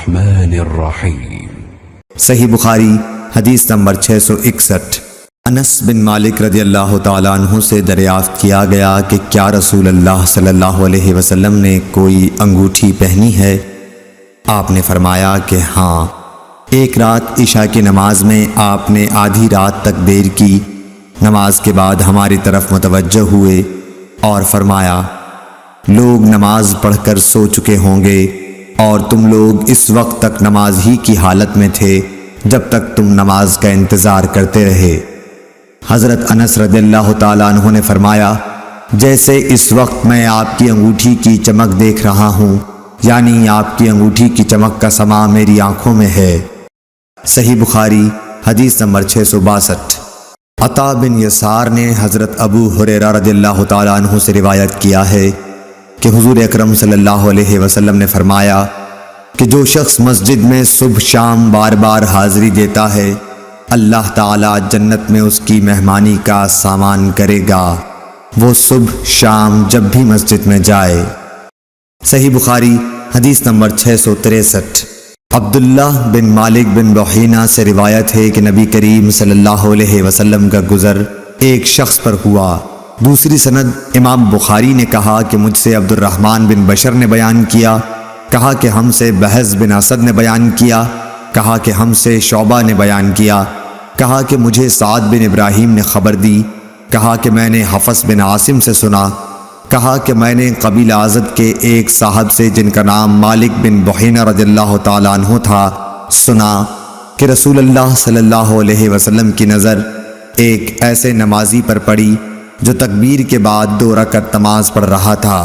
الرحمن الرحیم۔ صحیح بخاری حدیث نمبر 661۔ انس بن مالک رضی اللہ تعالیٰ عنہ سے دریافت کیا گیا کہ کیا رسول اللہ صلی اللہ علیہ وسلم نے کوئی انگوٹھی پہنی ہے؟ آپ نے فرمایا کہ ہاں، ایک رات عشاء کی نماز میں آپ نے آدھی رات تک دیر کی، نماز کے بعد ہماری طرف متوجہ ہوئے اور فرمایا، لوگ نماز پڑھ کر سو چکے ہوں گے اور تم لوگ اس وقت تک نماز ہی کی حالت میں تھے جب تک تم نماز کا انتظار کرتے رہے۔ حضرت انس رضی اللہ تعالیٰ عنہ نے فرمایا، جیسے اس وقت میں آپ کی انگوٹھی کی چمک دیکھ رہا ہوں، یعنی آپ کی انگوٹھی کی چمک کا سما میری آنکھوں میں ہے۔ صحیح بخاری حدیث نمبر 662۔ عطا بن یسار نے حضرت ابو ہریرہ رضی اللہ تعالیٰ عنہ سے روایت کیا ہے کہ حضور اکرم صلی اللہ علیہ وسلم نے فرمایا کہ جو شخص مسجد میں صبح شام بار بار حاضری دیتا ہے، اللہ تعالیٰ جنت میں اس کی مہمانی کا سامان کرے گا، وہ صبح شام جب بھی مسجد میں جائے۔ صحیح بخاری حدیث نمبر 663۔ عبداللہ بن مالک بن بحینہ سے روایت ہے کہ نبی کریم صلی اللہ علیہ وسلم کا گزر ایک شخص پر ہوا۔ دوسری سند امام بخاری نے کہا کہ مجھ سے عبد الرحمن بن بشر نے بیان کیا، کہا کہ ہم سے بہز بن اسد نے بیان کیا، کہا کہ ہم سے شعبہ نے بیان کیا، کہا کہ مجھے سعد بن ابراہیم نے خبر دی، کہا کہ میں نے حفص بن عاصم سے سنا، کہا کہ میں نے قبیلہ ازد کے ایک صاحب سے جن کا نام مالک بن بحینہ رضی اللہ تعالیٰ عنہ تھا سنا کہ رسول اللہ صلی اللہ علیہ وسلم کی نظر ایک ایسے نمازی پر پڑی جو تکبیر کے بعد 2 رکعت نماز پڑھ رہا تھا۔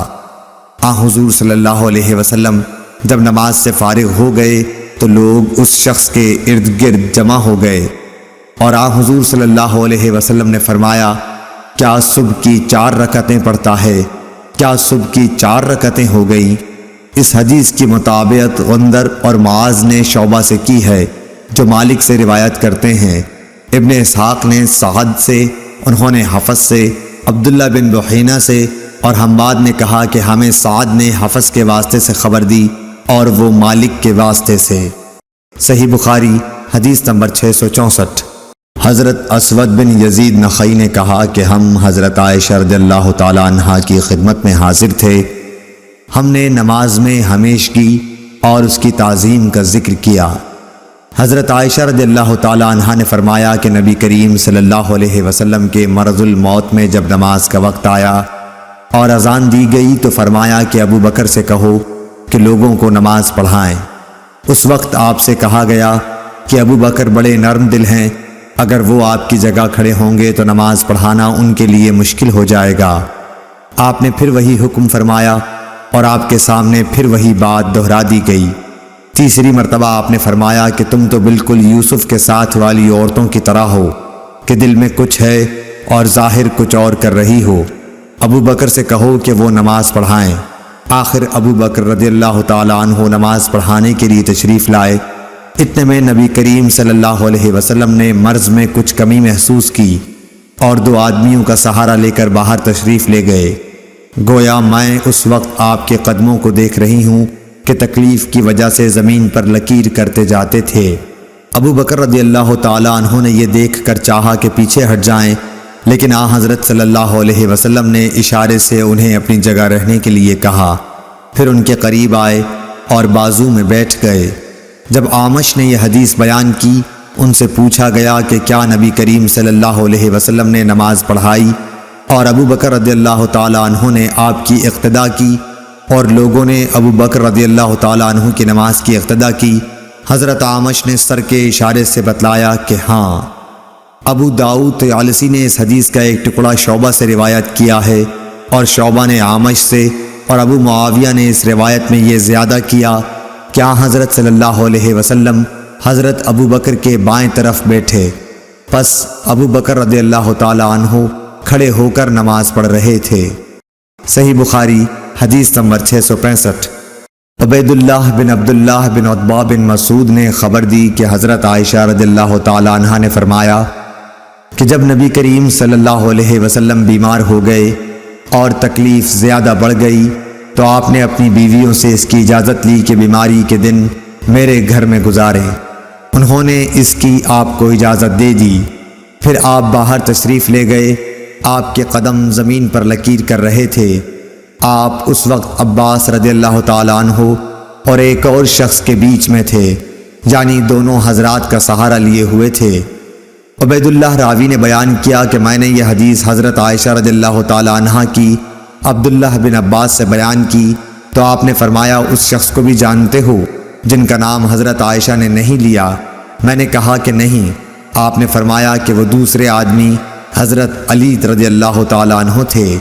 حضور صلی اللہ علیہ وسلم جب نماز سے فارغ ہو گئے تو لوگ اس شخص کے ارد گرد جمع ہو گئے اور حضور صلی اللہ علیہ وسلم نے فرمایا، کیا صبح کی 4 رکعتیں پڑھتا ہے؟ کیا صبح کی 4 رکعتیں ہو گئیں؟ اس حدیث کی مطابقت غندر اور معاذ نے شعبہ سے کی ہے جو مالک سے روایت کرتے ہیں۔ ابن اسحاق نے سعد سے، انہوں نے حفص سے، عبداللہ بن بحینہ سے اور حماد نے کہا کہ ہمیں سعد نے حفص کے واسطے سے خبر دی اور وہ مالک کے واسطے سے۔ صحیح بخاری حدیث نمبر 664۔ حضرت اسود بن یزید نخعی نے کہا کہ ہم حضرت عائشہ رضی اللہ تعالیٰ عنہا کی خدمت میں حاضر تھے، ہم نے نماز میں ہمیشگی اور اس کی تعظیم کا ذکر کیا۔ حضرت عائشہ رضی اللہ تعالیٰ عنہا نے فرمایا کہ نبی کریم صلی اللہ علیہ وسلم کے مرض الموت میں جب نماز کا وقت آیا اور اذان دی گئی تو فرمایا کہ ابو بکر سے کہو کہ لوگوں کو نماز پڑھائیں۔ اس وقت آپ سے کہا گیا کہ ابو بکر بڑے نرم دل ہیں، اگر وہ آپ کی جگہ کھڑے ہوں گے تو نماز پڑھانا ان کے لیے مشکل ہو جائے گا۔ آپ نے پھر وہی حکم فرمایا اور آپ کے سامنے پھر وہی بات دہرا دی گئی۔ تیسری مرتبہ آپ نے فرمایا کہ تم تو بالکل یوسف کے ساتھ والی عورتوں کی طرح ہو کہ دل میں کچھ ہے اور ظاہر کچھ اور کر رہی ہو، ابو بکر سے کہو کہ وہ نماز پڑھائیں۔ آخر ابو بکر رضی اللہ تعالیٰ عنہ نماز پڑھانے کے لیے تشریف لائے۔ اتنے میں نبی کریم صلی اللہ علیہ وسلم نے مرض میں کچھ کمی محسوس کی اور 2 آدمیوں کا سہارا لے کر باہر تشریف لے گئے۔ گویا میں اس وقت آپ کے قدموں کو دیکھ رہی ہوں کہ تکلیف کی وجہ سے زمین پر لکیر کرتے جاتے تھے۔ ابو بکر رضی اللہ تعالیٰ عنہ نے یہ دیکھ کر چاہا کہ پیچھے ہٹ جائیں، لیکن حضرت صلی اللہ علیہ وسلم نے اشارے سے انہیں اپنی جگہ رہنے کے لیے کہا، پھر ان کے قریب آئے اور بازو میں بیٹھ گئے۔ جب اعمش نے یہ حدیث بیان کی، ان سے پوچھا گیا کہ کیا نبی کریم صلی اللہ علیہ وسلم نے نماز پڑھائی؟ اور ابو بکر رضی اللہ تعالیٰ عنہ نے آپ کی اقتدا کی اور لوگوں نے ابو بکر رضی اللہ تعالیٰ عنہ کی نماز کی اقتدا کی۔ حضرت اعمش نے سر کے اشارے سے بتلایا کہ ہاں۔ ابو داؤد طیالسی نے اس حدیث کا ایک ٹکڑا شعبہ سے روایت کیا ہے اور شعبہ نے اعمش سے اور ابو معاویہ نے اس روایت میں یہ زیادہ کیا کہ حضرت صلی اللہ علیہ وسلم حضرت ابو بکر کے بائیں طرف بیٹھے، پس ابو بکر رضی اللہ تعالیٰ عنہ کھڑے ہو کر نماز پڑھ رہے تھے۔ صحیح بخاری حدیث نمبر 665۔ عبید اللہ بن عبداللہ بن عتبہ بن مسعود نے خبر دی کہ حضرت عائشہ رضی اللہ تعالیٰ عنہا نے فرمایا کہ جب نبی کریم صلی اللہ علیہ وسلم بیمار ہو گئے اور تکلیف زیادہ بڑھ گئی تو آپ نے اپنی بیویوں سے اس کی اجازت لی کہ بیماری کے دن میرے گھر میں گزاریں۔ انہوں نے اس کی آپ کو اجازت دے دی۔ پھر آپ باہر تشریف لے گئے۔ آپ کے قدم زمین پر لکیر کر رہے تھے۔ آپ اس وقت عباس رضی اللہ تعالیٰ عنہ اور ایک اور شخص کے بیچ میں تھے، یعنی دونوں حضرات کا سہارا لیے ہوئے تھے۔ عبید اللہ راوی نے بیان کیا کہ میں نے یہ حدیث حضرت عائشہ رضی اللہ تعالیٰ عنہا کی عبداللہ بن عباس سے بیان کی تو آپ نے فرمایا اس شخص کو بھی جانتے ہو جن کا نام حضرت عائشہ نے نہیں لیا؟ میں نے کہا کہ نہیں۔ آپ نے فرمایا کہ وہ دوسرے آدمی حضرت علی رضی اللہ تعالیٰ عنہ تھے۔